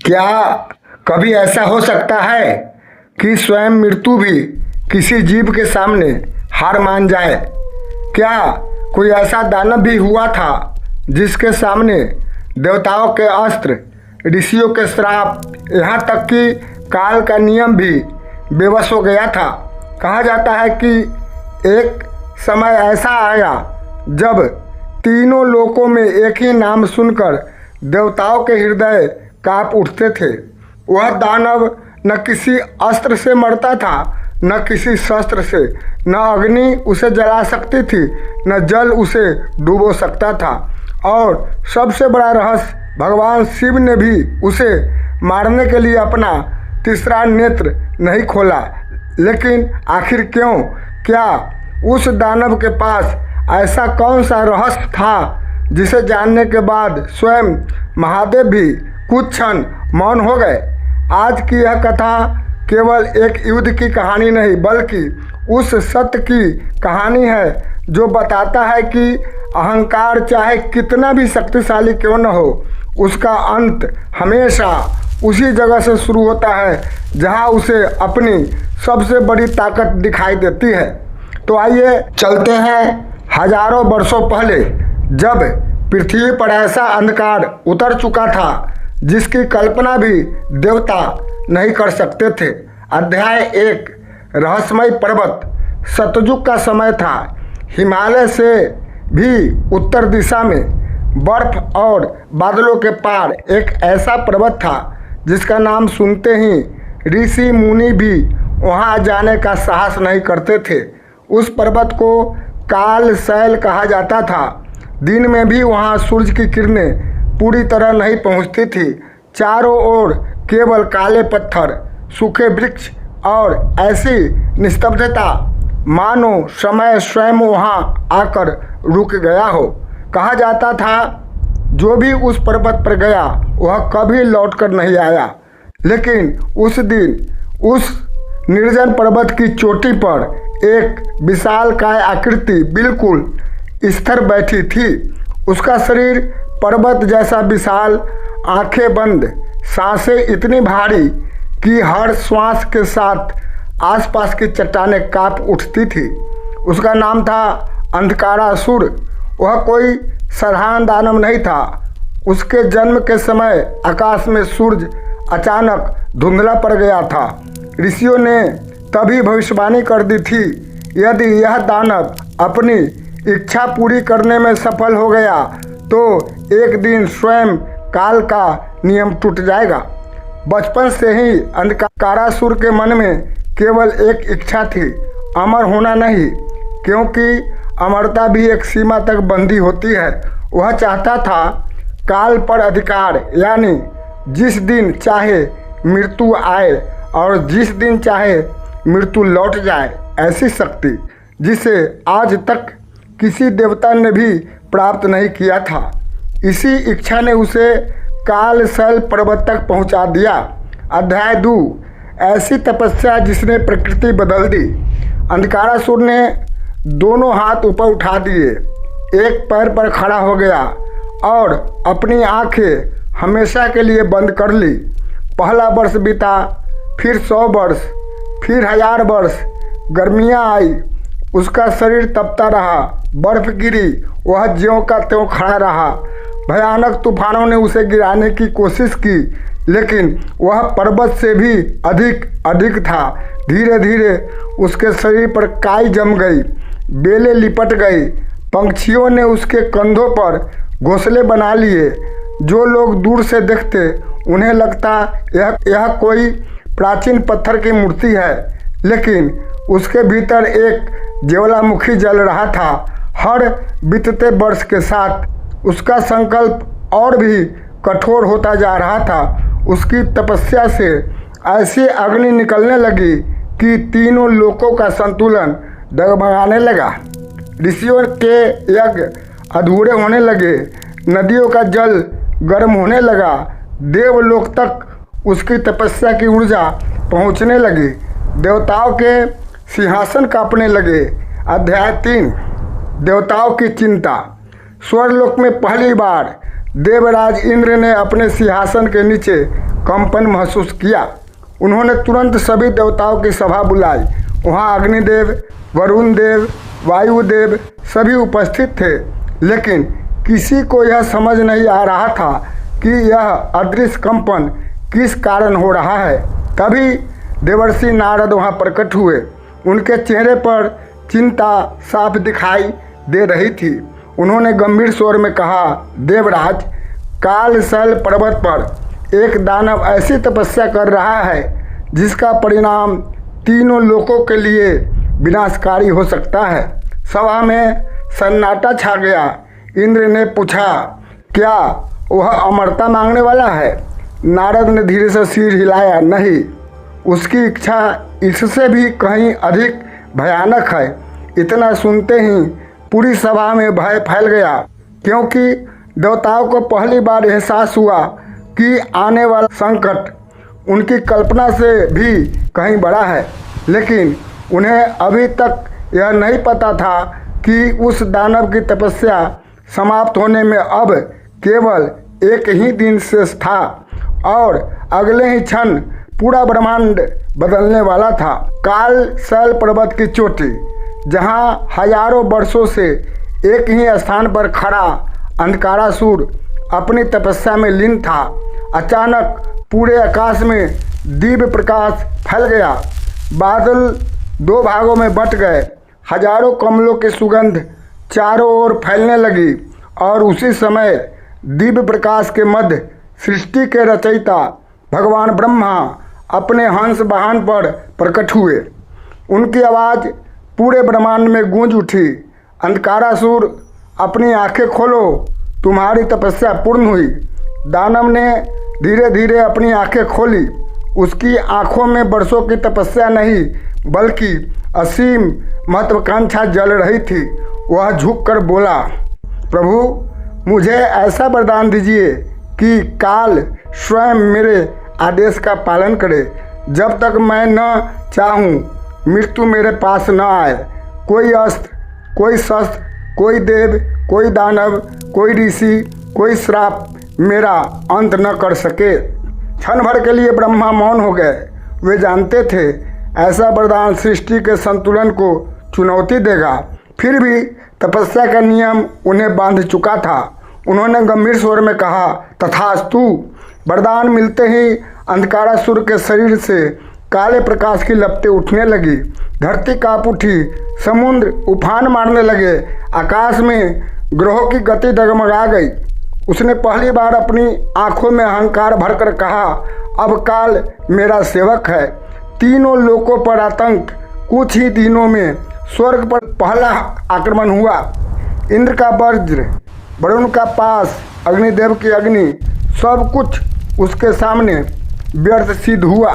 क्या कभी ऐसा हो सकता है कि स्वयं मृत्यु भी किसी जीव के सामने हार मान जाए? क्या कोई ऐसा दानव भी हुआ था जिसके सामने देवताओं के अस्त्र, ऋषियों के श्राप, यहाँ तक कि काल का नियम भी बेबस हो गया था? कहा जाता है कि एक समय ऐसा आया जब तीनों लोकों में एक ही नाम सुनकर देवताओं के हृदय कांप उठते थे। वह दानव न किसी अस्त्र से मरता था, न किसी शस्त्र से, न अग्नि उसे जला सकती थी, न जल उसे डुबो सकता था। और सबसे बड़ा रहस्य, भगवान शिव ने भी उसे मारने के लिए अपना तीसरा नेत्र नहीं खोला। लेकिन आखिर क्यों? क्या उस दानव के पास ऐसा कौन सा रहस्य था जिसे जानने के बाद स्वयं महादेव भी कुछ क्षण मौन हो गए? आज की यह कथा केवल एक युद्ध की कहानी नहीं, बल्कि उस सत्य की कहानी है जो बताता है कि अहंकार चाहे कितना भी शक्तिशाली क्यों न हो, उसका अंत हमेशा उसी जगह से शुरू होता है जहां उसे अपनी सबसे बड़ी ताकत दिखाई देती है। तो आइए चलते हैं हजारों वर्षों पहले, जब पृथ्वी पर ऐसा अंधकार उतर चुका था जिसकी कल्पना भी देवता नहीं कर सकते थे। अध्याय 1, रहस्यमय पर्वत। सतयुग का समय था। हिमालय से भी उत्तर दिशा में बर्फ और बादलों के पार एक ऐसा पर्वत था जिसका नाम सुनते ही ऋषि मुनि भी वहां जाने का साहस नहीं करते थे। उस पर्वत को काल शैल कहा जाता था। दिन में भी वहां सूरज की किरणें पूरी तरह नहीं पहुंचती थी। चारों ओर केवल काले पत्थर, सूखे वृक्ष और ऐसी निस्तब्धता मानो समय स्वयं वहां आकर रुक गया हो। कहा जाता था जो भी उस पर्वत पर गया वह कभी लौटकर नहीं आया। लेकिन उस दिन उस निर्जन पर्वत की चोटी पर एक विशालकाय आकृति बिल्कुल स्थिर बैठी थी। उसका शरीर पर्वत जैसा विशाल, आंखें बंद, सांसें इतनी भारी कि हर श्वास के साथ आसपास की चट्टानें कांप उठती थी। उसका नाम था अंधकारासुर। वह कोई साधारण दानव नहीं था। उसके जन्म के समय आकाश में सूरज अचानक धुंधला पड़ गया था। ऋषियों ने तभी भविष्यवाणी कर दी थी, यदि यह दानव अपनी इच्छा पूरी करने में सफल हो गया तो एक दिन स्वयं काल का नियम टूट जाएगा। बचपन से ही अंधकारासुर के मन में केवल एक इच्छा थी, अमर होना नहीं, क्योंकि अमरता भी एक सीमा तक बंधी होती है। वह चाहता था काल पर अधिकार, यानी जिस दिन चाहे मृत्यु आए और जिस दिन चाहे मृत्यु लौट जाए, ऐसी शक्ति जिसे आज तक किसी देवता ने भी प्राप्त नहीं किया था। इसी इच्छा ने उसे काल शैल पर्वत तक पहुंचा दिया। अध्याय 2, ऐसी तपस्या जिसने प्रकृति बदल दी। अंधकारासुर ने दोनों हाथ ऊपर उठा दिए, एक पैर पर खड़ा हो गया और अपनी आंखें हमेशा के लिए बंद कर ली। पहला वर्ष बीता, फिर 100 वर्ष, फिर 1000 वर्ष। गर्मियाँ आई, उसका शरीर तपता रहा, बर्फ गिरी, वह ज्यों का त्यों खड़ा रहा। भयानक तूफानों ने उसे गिराने की कोशिश की, लेकिन वह पर्वत से भी अधिक था। धीरे धीरे उसके शरीर पर काई जम गई, बेलें लिपट गई, पंछियों ने उसके कंधों पर घोंसले बना लिए। जो लोग दूर से देखते उन्हें लगता यह कोई प्राचीन पत्थर की मूर्ति है, लेकिन उसके भीतर एक ज्वालामुखी जल रहा था। हर बीतते वर्ष के साथ उसका संकल्प और भी कठोर होता जा रहा था। उसकी तपस्या से ऐसी अग्नि निकलने लगी कि तीनों लोकों का संतुलन डगमगाने लगा। ऋषियों के यज्ञ अधूरे होने लगे, नदियों का जल गर्म होने लगा, देवलोक तक उसकी तपस्या की ऊर्जा पहुंचने लगी, देवताओं के सिंहासन कांपने लगे। अध्याय 3, देवताओं की चिंता। स्वर्गलोक में पहली बार देवराज इंद्र ने अपने सिंहासन के नीचे कंपन महसूस किया। उन्होंने तुरंत सभी देवताओं की सभा बुलाई। वहाँ अग्निदेव, वरुण देव, वायुदेव सभी उपस्थित थे, लेकिन किसी को यह समझ नहीं आ रहा था कि यह अदृश्य कंपन किस कारण हो रहा है। तभी देवर्षि नारद वहाँ प्रकट हुए। उनके चेहरे पर चिंता साफ दिखाई दे रही थी। उन्होंने गंभीर स्वर में कहा, देवराज, कालशैल पर्वत पर एक दानव ऐसी तपस्या कर रहा है जिसका परिणाम तीनों लोकों के लिए विनाशकारी हो सकता है। सभा में सन्नाटा छा गया। इंद्र ने पूछा, क्या वह अमरता मांगने वाला है? नारद ने धीरे से सिर हिलाया, नहीं, उसकी इच्छा इससे भी कहीं अधिक भयानक है। इतना सुनते ही पूरी सभा में भय फैल गया, क्योंकि देवताओं को पहली बार एहसास हुआ कि आने वाला संकट उनकी कल्पना से भी कहीं बड़ा है। लेकिन उन्हें अभी तक यह नहीं पता था कि उस दानव की तपस्या समाप्त होने में अब केवल एक ही दिन शेष था और अगले ही क्षण पूरा ब्रह्मांड बदलने वाला था। कालशैल पर्वत की चोटी, जहाँ हजारों वर्षों से एक ही स्थान पर खड़ा अंधकारासुर अपनी तपस्या में लीन था, अचानक पूरे आकाश में दिव्य प्रकाश फैल गया। बादल दो भागों में बंट गए। हजारों कमलों की सुगंध चारों ओर फैलने लगी और उसी समय दिव्य प्रकाश के मध्य सृष्टि के रचयिता भगवान ब्रह्मा अपने हंस वाहन पर प्रकट हुए। उनकी आवाज़ पूरे ब्रह्मांड में गूंज उठी, अंधकारासुर अपनी आंखें खोलो, तुम्हारी तपस्या पूर्ण हुई। दानव ने धीरे धीरे अपनी आंखें खोली। उसकी आंखों में वर्षों की तपस्या नहीं बल्कि असीम महत्वाकांक्षा जल रही थी। वह झुककर बोला, प्रभु, मुझे ऐसा वरदान दीजिए कि काल स्वयं मेरे आदेश का पालन करे। जब तक मैं न चाहूँ मृत्यु मेरे पास न आए। कोई अस्त्र, कोई शस्त्र, कोई देव, कोई दानव, कोई ऋषि, कोई श्राप मेरा अंत न कर सके। क्षण भर के लिए ब्रह्मा मौन हो गए। वे जानते थे ऐसा वरदान सृष्टि के संतुलन को चुनौती देगा। फिर भी तपस्या का नियम उन्हें बांध चुका था। उन्होंने गंभीर स्वर में कहा, तथास्तु। वरदान मिलते ही अंधकारासुर के शरीर से काले प्रकाश की लपटें उठने लगी। धरती कांप उठी, समुद्र उफान मारने लगे, आकाश में ग्रहों की गति डगमगा गई। उसने पहली बार अपनी आंखों में अहंकार भरकर कहा, अब काल मेरा सेवक है। तीनों लोकों पर आतंक। कुछ ही दिनों में स्वर्ग पर पहला आक्रमण हुआ। इंद्र का वज्र, वरुण का पास, अग्निदेव की अग्नि, सब कुछ उसके सामने व्यर्थ सिद्ध हुआ।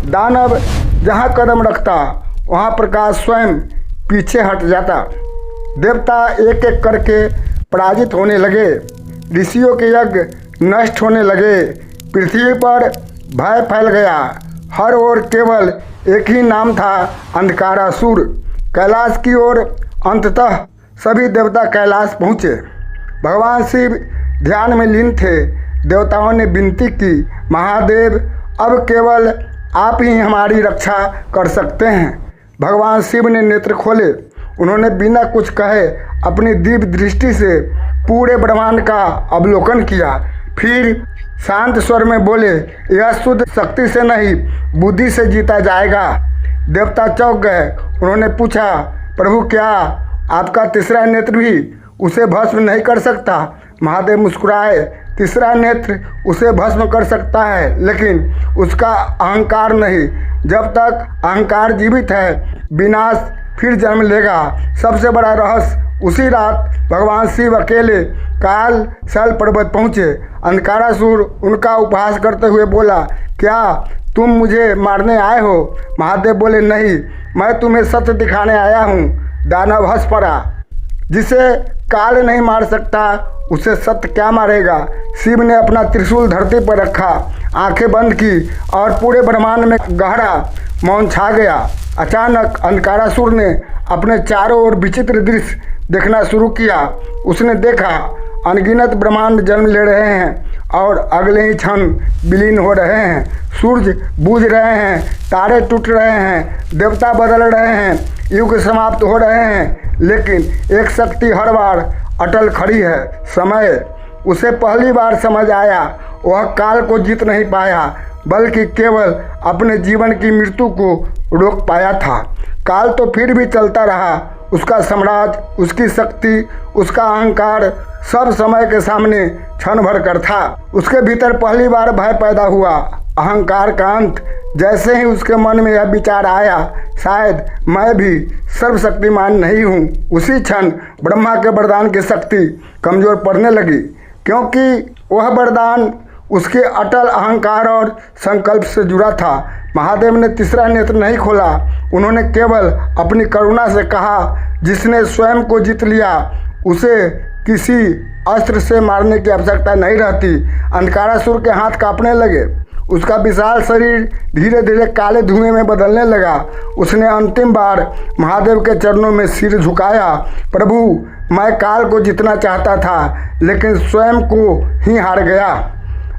दानव जहाँ कदम रखता वहाँ प्रकाश स्वयं पीछे हट जाता। देवता एक एक करके पराजित होने लगे। ऋषियों के यज्ञ नष्ट होने लगे। पृथ्वी पर भय फैल गया। हर ओर केवल एक ही नाम था, अंधकारासुर। कैलाश की ओर अंततः सभी देवता कैलाश पहुँचे। भगवान शिव ध्यान में लीन थे। देवताओं ने विनती की, महादेव, अब केवल आप ही हमारी रक्षा कर सकते हैं। भगवान शिव ने नेत्र खोले। उन्होंने बिना कुछ कहे अपनी दिव्य दृष्टि से पूरे ब्रह्मांड का अवलोकन किया। फिर शांत स्वर में बोले, यह शुद्ध शक्ति से नहीं बुद्धि से जीता जाएगा। देवता चौंक गए। उन्होंने पूछा, प्रभु, क्या आपका तीसरा नेत्र भी उसे भस्म नहीं कर सकता? महादेव मुस्कुराए, तीसरा नेत्र उसे भस्म कर सकता है, लेकिन उसका अहंकार नहीं। जब तक अहंकार जीवित है, विनाश फिर जन्म लेगा। सबसे बड़ा रहस्य, उसी रात भगवान शिव अकेले कालशैल पर्वत पहुँचे। अंधकारासुर उनका उपहास करते हुए बोला, क्या तुम मुझे मारने आए हो? महादेव बोले, नहीं, मैं तुम्हें सत्य दिखाने आया हूँ। दानव हंस पड़ा, जिसे काल नहीं मार सकता उसे सत्य क्या मारेगा। शिव ने अपना त्रिशूल धरती पर रखा, आंखें बंद की और पूरे ब्रह्मांड में गहरा मौन छा गया। अचानक अंधकारासुर ने अपने चारों ओर विचित्र दृश्य देखना शुरू किया। उसने देखा अनगिनत ब्रह्मांड जन्म ले रहे हैं और अगले ही क्षण विलीन हो रहे हैं। सूरज बुझ रहे हैं, तारे टूट रहे हैं, देवता बदल रहे हैं, युग समाप्त हो रहे हैं, लेकिन एक शक्ति हर बार अटल खड़ी है, समय। उसे पहली बार समझ आया, वह काल को जीत नहीं पाया, बल्कि केवल अपने जीवन की मृत्यु को रोक पाया था। काल तो फिर भी चलता रहा, उसका साम्राज्य, उसकी शक्ति, उसका अहंकार सब समय के सामने क्षण भर कर था। उसके भीतर पहली बार भय पैदा हुआ, अहंकार का अंत। जैसे ही उसके मन में यह विचार आया, शायद मैं भी सर्वशक्तिमान नहीं हूँ, उसी क्षण ब्रह्मा के वरदान की शक्ति कमजोर पड़ने लगी, क्योंकि वह वरदान उसके अटल अहंकार और संकल्प से जुड़ा था। महादेव ने तीसरा नेत्र नहीं खोला, उन्होंने केवल अपनी करुणा से कहा, जिसने स्वयं को जीत लिया उसे किसी अस्त्र से मारने की आवश्यकता नहीं रहती। अंधकारासुर के हाथ कांपने लगे, उसका विशाल शरीर धीरे धीरे काले धुएं में बदलने लगा। उसने अंतिम बार महादेव के चरणों में सिर झुकाया, प्रभु, मैं काल को जीतना चाहता था, लेकिन स्वयं को ही हार गया।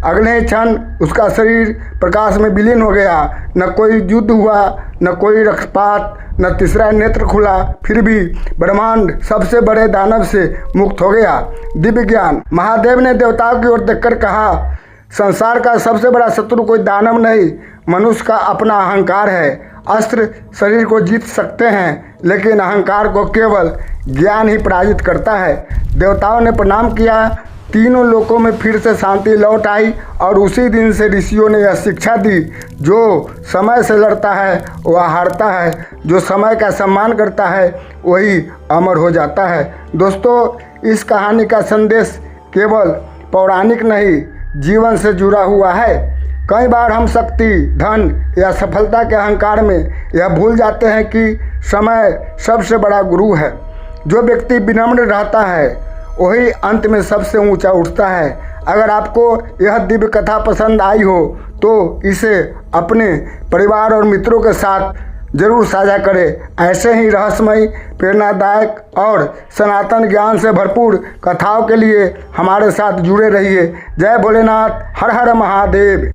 अगले ही क्षण उसका शरीर प्रकाश में विलीन हो गया। न कोई युद्ध हुआ, न कोई रक्तपात, न तीसरा नेत्र खुला, फिर भी ब्रह्मांड सबसे बड़े दानव से मुक्त हो गया। दिव्य ज्ञान। महादेव ने देवताओं की ओर देखकर कहा, संसार का सबसे बड़ा शत्रु कोई दानव नहीं, मनुष्य का अपना अहंकार है। अस्त्र शरीर को जीत सकते हैं, लेकिन अहंकार को केवल ज्ञान ही पराजित करता है। देवताओं ने प्रणाम किया। तीनों लोकों में फिर से शांति लौट आई और उसी दिन से ऋषियों ने यह शिक्षा दी, जो समय से लड़ता है वह हारता है, जो समय का सम्मान करता है वही अमर हो जाता है। दोस्तों, इस कहानी का संदेश केवल पौराणिक नहीं, जीवन से जुड़ा हुआ है। कई बार हम शक्ति, धन या सफलता के अहंकार में यह भूल जाते हैं कि समय सबसे बड़ा गुरु है। जो व्यक्ति विनम्र रहता है वही अंत में सबसे ऊंचा उठता है। अगर आपको यह दिव्य कथा पसंद आई हो तो इसे अपने परिवार और मित्रों के साथ जरूर साझा करें। ऐसे ही रहस्यमय, प्रेरणादायक और सनातन ज्ञान से भरपूर कथाओं के लिए हमारे साथ जुड़े रहिए। जय भोलेनाथ, हर हर महादेव।